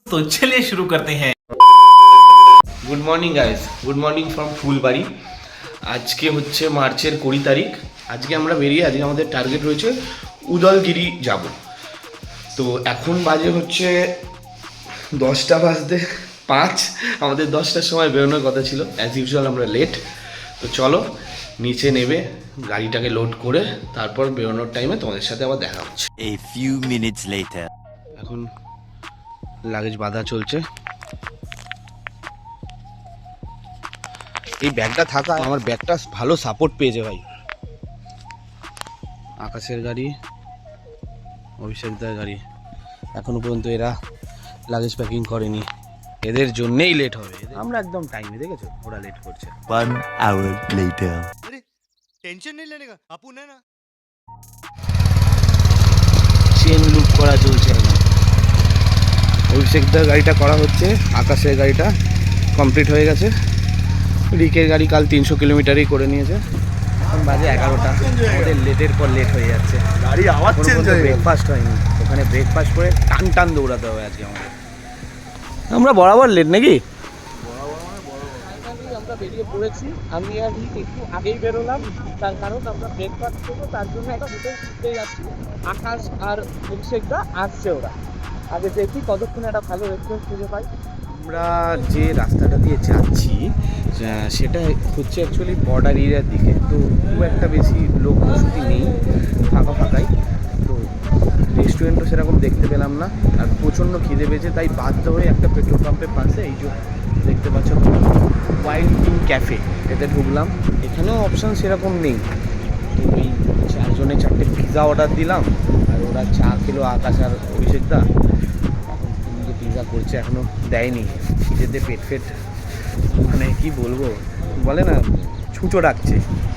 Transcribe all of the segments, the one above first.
तो चलिए शुरू करते हैं। Good morning guys, good morning from Phulbari. আজকে হচ্ছে মার্চের 20 তারিখ। আজকে আমরা বেরিয়ে আজকে আমাদের টার্গেট রয়েছে উদলগিরি যাব। তো এখন বাজে হচ্ছে 10টা বাজতে 5। আমাদের 10টার সময় বেরোনোর কথা ছিল, অ্যাজ ইউজুয়াল আমরা লেট। তো চলো নিচে নেবে গাড়িটাকে লোড করে তারপর বেরোনোর টাইমে তোমাদের সাথে আবার দেখা হচ্ছে। A few minutes later. এখন লাগেজ বাঁধা চলছে। এই ব্যাগটা থাকা আমার ব্যাগটা ভালো সাপোর্ট পেয়েছে ভাই। আকাশের গাড়ি, অভিষেকদার গাড়ি, এখনো পর্যন্ত এরা লাগেজ প্যাকিং করেনি। এদের জন্যেই লেট হবে। আমরা একদম টাইমে, দেখেছো ওরা লেট করছে। 1 hour later. अरे टेंशन नहीं लेने का अपन है ना। চেন লুপ করা চলছে এখন। অভিষেকদার গাড়িটা করা হচ্ছে, আকাশের গাড়িটা কমপ্লিট হয়ে গেছে। রিকের গাড়ি কাল 300 কিলোমিটারই করে নিয়েছে। এখন বাজে 11টা। আমাদের লেটের পর লেট হয়ে যাচ্ছে। गाड़ी आवाज चेंज है। ব্রেকফাস্ট হয়নি, ওখানে ব্রেকফাস্ট করে টান টান দৌড়াতে হবে আজকে আমাদের। আমরা বরাবর লেট নাকি? আমরা বেরিয়ে পড়েছি। আমি আর একটু আগেই বেরোলাম, তার কারণ আমরা ব্রেকফাস্ট করবো, তার জন্য একটা হোটেল খুঁজতে যাচ্ছি। আকাশ আর অভিষেকদা আসছে, ওরা আগে দেখি কতক্ষণে একটা ভালো রেস্টুরেন্ট খুঁজে পাই। আমরা যে রাস্তাটা দিয়ে যাচ্ছি সেটা হচ্ছে অ্যাকচুয়ালি বর্ডার এরিয়ার দিকে। তো খুব একটা বেশি লোক বসতি নেই, ফাঁকা ফাঁকাই। তো রেস্টুরেন্টও সেরকম দেখতে পেলাম না, আর প্রচণ্ড খিদে পেয়েছে, তাই বাধ্য হয়ে একটা পেট্রোল পাম্পের পাশে এই যে দেখতে পাচ্ছ ওয়াইল্ড কিং ক্যাফে, এতে ঢুকলাম। এখানেও অপশান সেরকম নেই। তো ওই 4 জনে 4টে পিৎজা অর্ডার দিলাম, আর ওরা চা খেলো আকাশ আর অভিষেকদা। পিৎজা করছে, এখনো দেয়নি। খিদেতে পেট ফেট মানে কি বলবো, বলে না ছুঁচো ডাকছে,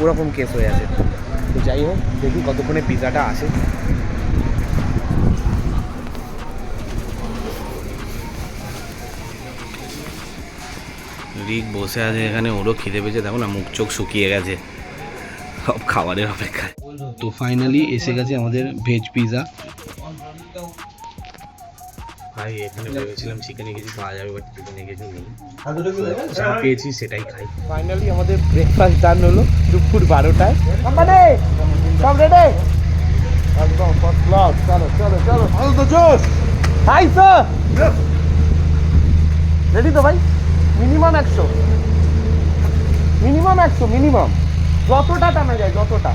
ওরকম কেস হয়ে আছে। তো যাই হোক, দেখি কতক্ষণে পিৎজাটা আসে। রিক বসে আছে এখানে, ওরও খিদে পেয়েছে, দেখো না মুখ চোখ শুকিয়ে গেছে সব খাবারের অপেক্ষায়। তো ফাইনালি এসে গেছে আমাদের ভেজ পিৎজা। ভাই এখানে ভেবেছিলাম চিকেনে কিছু পাওয়া যাবে, বাট চিকেনে কিছু নেই। যা পেয়েছি সেটাই খাই। ফাইনালি আমাদের ব্রেকফাস্ট ডান হলো দুপুর 12টায়। সব রেডি, একদম ফার্স্ট ক্লাস। চলো চলো চলো, অল দ্য জোশ। হাই স্যার, রেডি তো ভাই? মিনিমাম 100, মিনিমাম যতটা টানা যায়, যতটা।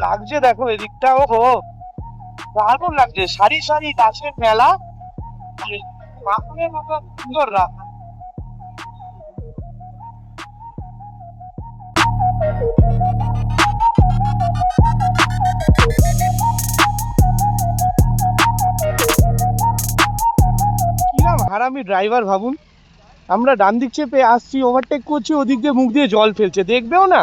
লাগছে দেখো এদিকটা, ওহো দারুণ লাগছে। সারি সারি গাছের মেলা, মাখনের মতো সুন্দর রাখা। কিরাম হারামি ড্রাইভার ভাবুন। আমরা ডান দিক চেপে আসছি, ওভারটেক করছি, ওদিক দিয়ে মুখ দিয়ে জল ফেলছে, দেখবেও না।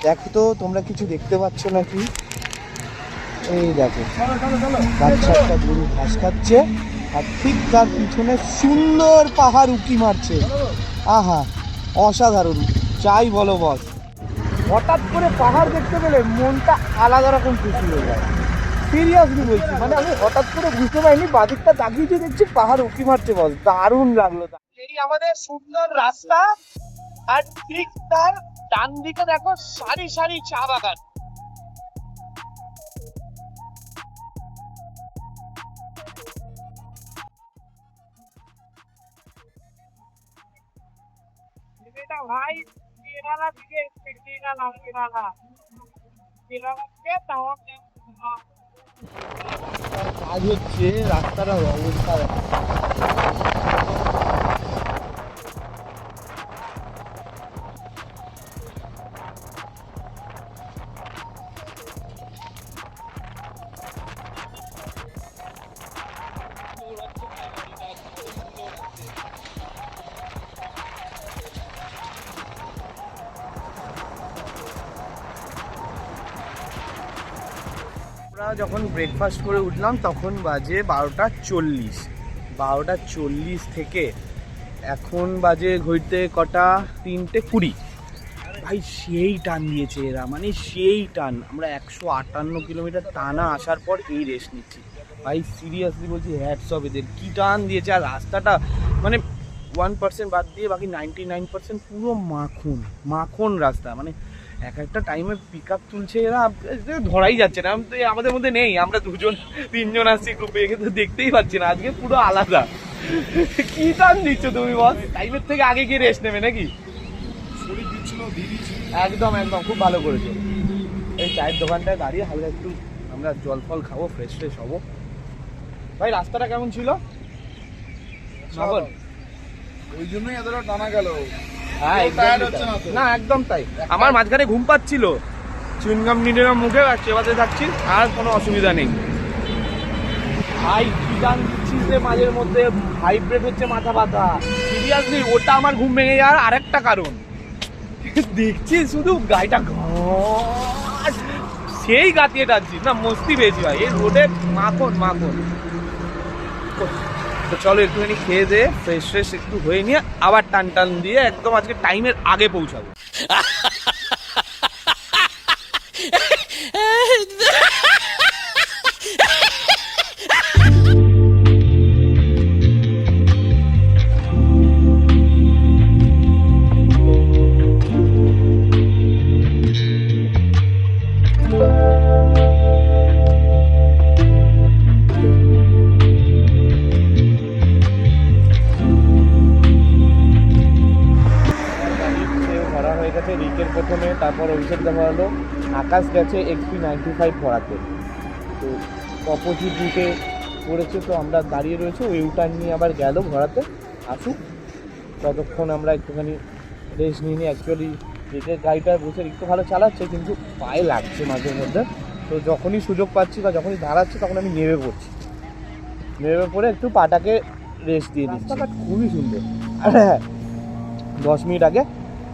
দেখো তো তোমরা কিছু দেখতে পাচ্ছ নাকি? এই দেখো বাচ্চা একটা গরু ঘাস খাচ্ছে, আর ঠিক তার পিছনে সুন্দর পাহাড় উঁকি মারছে। আহা অসাধারণ, চাই বলো বস। হঠাৎ করে পাহাড় দেখতে পেলে মনটা আলাদা রকম খুশি হয়ে যায়। সিরিয়াসলি বলছি, মানে আমি হঠাৎ করে বুঝতে পারিনি, বাদিকটা তাকিয়ে দেখছি পাহাড় উঁকি মারছে বস, দারুণ লাগলো। এই আমাদের সুন্দর রাস্তা, আর ঠিক তার ডান দিকে দেখো সারি সারি চা বাগান। ভাই কেরালা থেকে কাজ হচ্ছে, রাস্তাটার অবস্থা যখন ব্রেকফাস্ট করে উঠলাম তখন বাজে 12:40 থেকে এখন বাজে ঘড়িতে কটা 3:20। ভাই সেই টান দিয়েছে এরা, মানে সেই টান। আমরা 158 কিলোমিটার টানা আসার পর এই রেস্ট নিচ্ছি। ভাই সিরিয়াসলি বলছি, হ্যাটস অফ এদের, কী টান দিয়েছে। আর রাস্তাটা মানে 1% বাদ দিয়ে বাকি 99% পুরো মাখন রাস্তা। মানে এক একটা টাইমে পিক আপ তুলছে এরা, ধরাই যাচ্ছে না। আমাদের মধ্যে নেই, আমরা 2-3জন আসছি গ্রুপে, কিন্তু দেখতেই পাচ্ছি না। আজকে পুরো আলাদা। কি টান দিচ্ছ তুমি বল? টাইমের থেকে আগে গিয়ে রেস্ট নেবে নাকি? একদম খুব ভালো করেছো। এই চায়ের দোকানটায় দাঁড়িয়ে হালকা একটু আমরা জল ফল খাবো, ফ্রেশ হবো। ভাই রাস্তাটা কেমন ছিল? ওই জন্যই এতটা টানা গেল। হ্যাঁ না, একদম তাই। আমার মাঝখানে ঘুম পাচ্ছিল, চুইংগাম নিয়ে মুখে আর চেবাতে থাকছি, আর কোনো অসুবিধা নেই। ভাই কি গান দিচ্ছিস রে মাঝের মধ্যে, ভাইব্রেট হচ্ছে মাথা ব্যথা। সিরিয়াসলি ওটা আমার ঘুম ভেঙে যাওয়ার আরেকটা কারণ। দেখছি শুধু গাড়িটা সেই গাতিয়ে টানছি না, মস্তি পেয়েছি ভাই। এই রোডে মাখন। তো চলো একটুখানি খেয়ে দে, ফ্রেশ একটু হয়ে নিয়ে আবার টান দিয়ে একদম আজকে টাইমের আগে পৌঁছাবো। ভরা হয়ে গেছে রিকের প্রথমে, তারপর অভিষেক দেখা হলো। আকাশ গেছে XP95 ভরাতে, তো অপোজিট রুটে পড়েছে। তো আমরা দাঁড়িয়ে রয়েছে, ওই ইউটার্ন নিয়ে আবার গেল ভরাতে। আসুক ততক্ষণ আমরা একটুখানি রেস্ট নিয়ে নিই। অ্যাকচুয়ালি রিকের গাড়িটা বসে একটু ভালো চালাচ্ছে, কিন্তু পায়ে লাগছে মাঝে মধ্যে। তো যখনই সুযোগ পাচ্ছি বা যখনই দাঁড়াচ্ছি তখন আমি নেমে পড়ে একটু পাটাকে রেস্ট দিয়ে দিচ্ছি। রাস্তাটা খুবই সুন্দর। আর হ্যাঁ, 10 মিনিট আগে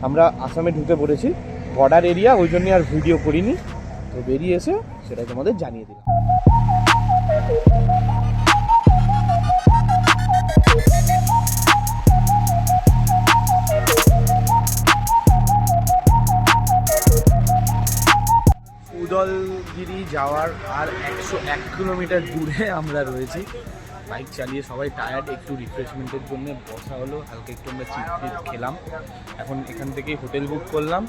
আমরা আসামে ঢুকে পড়েছি, বর্ডার এরিয়া, ওই জন্যই আর ভিডিও করিনি। তো বেরিয়ে এসে সেটাই তোমাদের জানিয়ে দিলাম। উদলগিরি যাওয়ার আর 101 কিলোমিটার দূরে আমরা রয়েছি। বাইক চালিয়ে সবাই টায়ার্ড, একটু রিফ্রেশমেন্টের জন্য বসা হলো, হালকা একটু আমরা চিপস খেলাম। এখন এখান থেকেই হোটেল বুক করলাম।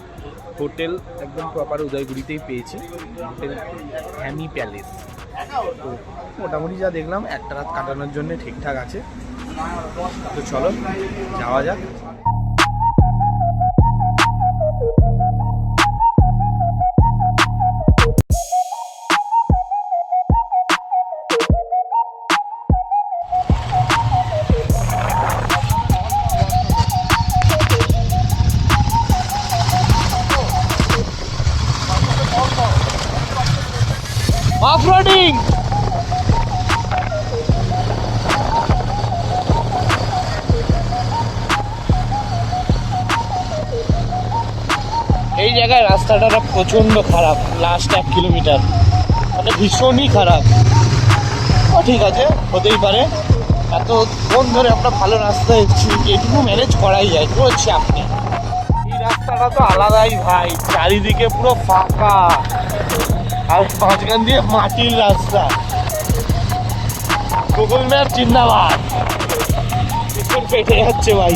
হোটেল একদম প্রপার উদয়গুড়িতেই পেয়েছি, হোটেল হ্যামি প্যালেস। তো মোটামুটি যা দেখলাম একটা রাত কাটানোর জন্য ঠিকঠাক আছে। তো চলো যাওয়া যাক। অফরোডিং এই জায়গায় রাস্তাটা প্রচন্ড খারাপ, লাস্ট 1 কিলোমিটার মানে ভীষণই খারাপ। ও ঠিক আছে, হতেই পারে, এতক্ষণ ধরে আমরা ভালো রাস্তায় এসেছি, এটুকু ম্যানেজ করাই যায়, কোনো চাপ নেই। এই রাস্তাটা তো আলাদাই ভাই, চারিদিকে পুরো ফাঁকা আর মাঝখান দিয়ে মাটির রাস্তা। গুগল ম্যাপ জিন্দাবাদ, পিছন ফেটে যাচ্ছে ভাই।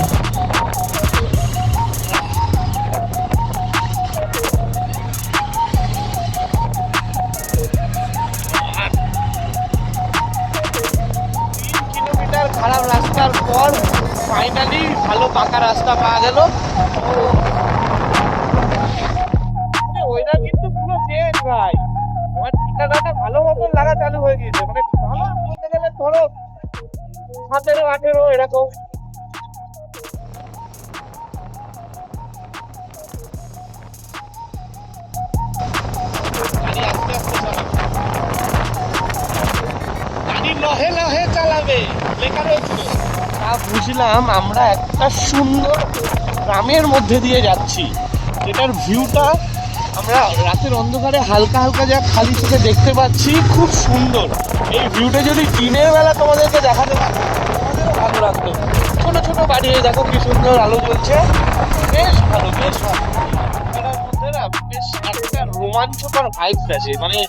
খারাপ রাস্তার পর ফাইনালি ভালো পাকা রাস্তা পাওয়া গেল। ওইটা কিন্তু পুরো চেঞ্জ ভাই, আমার ঠিকানাটা ভালো মতন লাগা চালু হয়ে গিয়েছে। মানে ভালো বলতে গেলে ধরো 17-18 এরকম। গাড়ি লহে লহে চালাবে লেখা রয়েছিল। বুঝলাম আমরা একটা সুন্দর গ্রামের মধ্যে দিয়ে যাচ্ছি, যেটার ভিউটা আমরা রাতের অন্ধকারে হালকা হালকা যা খালি চোখে দেখতে পাচ্ছি, খুব সুন্দর। এই ভিউটা যদি দিনের বেলা তোমাদেরকে দেখাতে পারতাম আমাদেরও ভালো লাগতো। ছোট ছোট বাড়ি, দেখো কি সুন্দর আলো জ্বলছে, বেশ ভালো, বেশ ভালো। এটার মধ্যে না বেশ একটা রোমাঞ্চকর ভাইবস আছে, মানে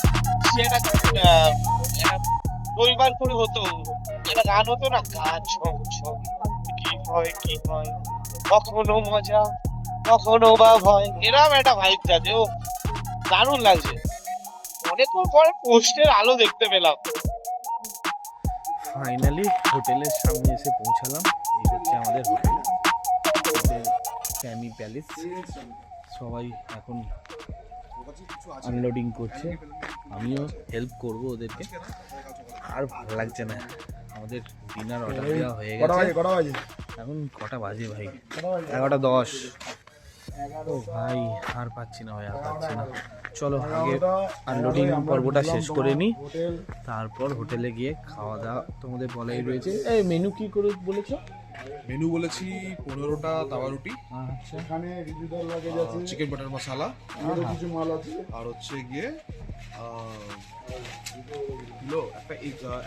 সেটা রবিবার করে হতো, একটা গান হতো না, গান ছম ছম, কি হয় কি হয়, কখনো মজা কখনো বা ভয়, এরকম একটা ভাইবস আছে। ও দারুণ লাগছে। অনেকক্ষণ পরে পোস্টের আলো দেখতে পেলাম। ফাইনালি হোটেলের সামনে এসে পৌঁছালাম। এই হচ্ছে আমাদের হোটেল, ক্যামি প্যালেস। সবাই এখন আনলোডিং করছে, আমিও হেল্প করব ওদেরকে। আর ভালো লাগছে না, আমাদের ডিনার অর্ডার দেওয়া হয়ে গেছে। এখন কটা বাজে ভাই? 11:10। ও ভাই আর পাচ্ছি না ভাই, আর পাচ্ছি না। চলো আগে আনলোডিং পর্বটা শেষ করে নিই, তারপর হোটেলে গিয়ে খাওয়া দাওয়া তোমাদের বলাই রয়েছে। এই মেনু কি করে বলেছো? মেনু বলেছি 15টা তাওয়া রুটি, আচ্ছা, চিকেন বাটার মশলা, কিছু মাল আছে। আর হচ্ছে গিয়ে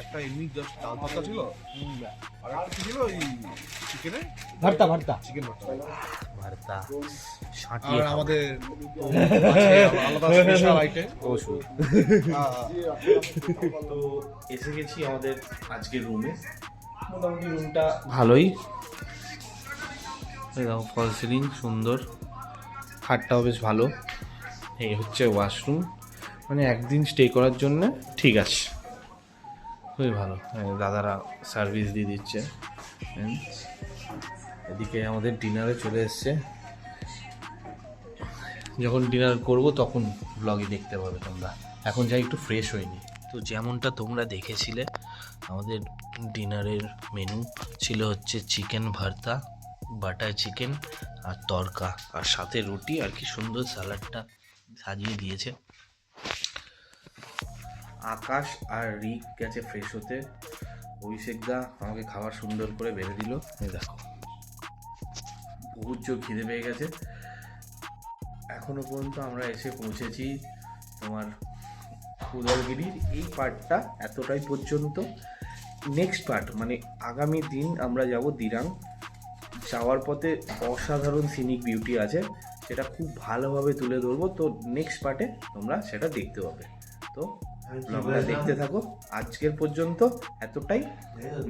একটা এমনি জাস্ট ডাল পাতা ছিল, আর একটা কি ছিল ওই চিকেন ভর্তা ভর্তা। ভর্তা আর সাঁটিয়ে খাবো। আমাদের আলাদা স্পেশাল আইটেম ওষুধ। তো এসে গেছি আমাদের আজকের রুমে। মোটামুটি রুমটা ভালোই, ফল সিলিং সুন্দর, খাটটাও বেশ ভালো। এই হচ্ছে ওয়াশরুম, মানে একদিন স্টে করার জন্য ঠিক আছে, খুবই ভালো। দাদারা সার্ভিস দিয়ে দিচ্ছে। এদিকে আমাদের ডিনারে চলে এসছে, যখন ডিনার করব তখন ব্লগে দেখতে পাবে তোমরা। এখন যাই একটু ফ্রেশ হয়নি। তো যেমনটা তোমরা দেখেছিলে, আমাদের ডিনারের মেনু ছিল হচ্ছে চিকেন ভর্তা, বাটার চিকেন আর তড়কা, আর সাথে রুটি, আর কি সুন্দর স্যালাডটা সাজিয়ে দিয়েছে। আকাশ আর রিক গেছে ফ্রেশ হতে, অভিষেকদা আমাকে খাবার সুন্দর করে বেড়ে দিল। এই দেখো, বহুত জোর খিদে পেয়ে গেছে। এখনো পর্যন্ত আমরা এসে পৌঁছেছি তোমার উদয়গিরির এই পার্টটা এতটাই পর্যন্ত। নেক্সট পার্ট মানে আগামী দিন আমরা যাব দিরাং। যাওয়ার পথে অসাধারণ সিনিক বিউটি আছে, সেটা খুব ভালোভাবে তুলে ধরবো। তো নেক্সট পার্টে তোমরা সেটা দেখতে পাবে। তো ব্লগটা দেখতে থাকো। আজকের পর্যন্ত এতটাই,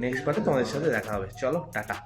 নেক্সট পার্টে তোমাদের সাথে দেখা হবে। চলো টাটা।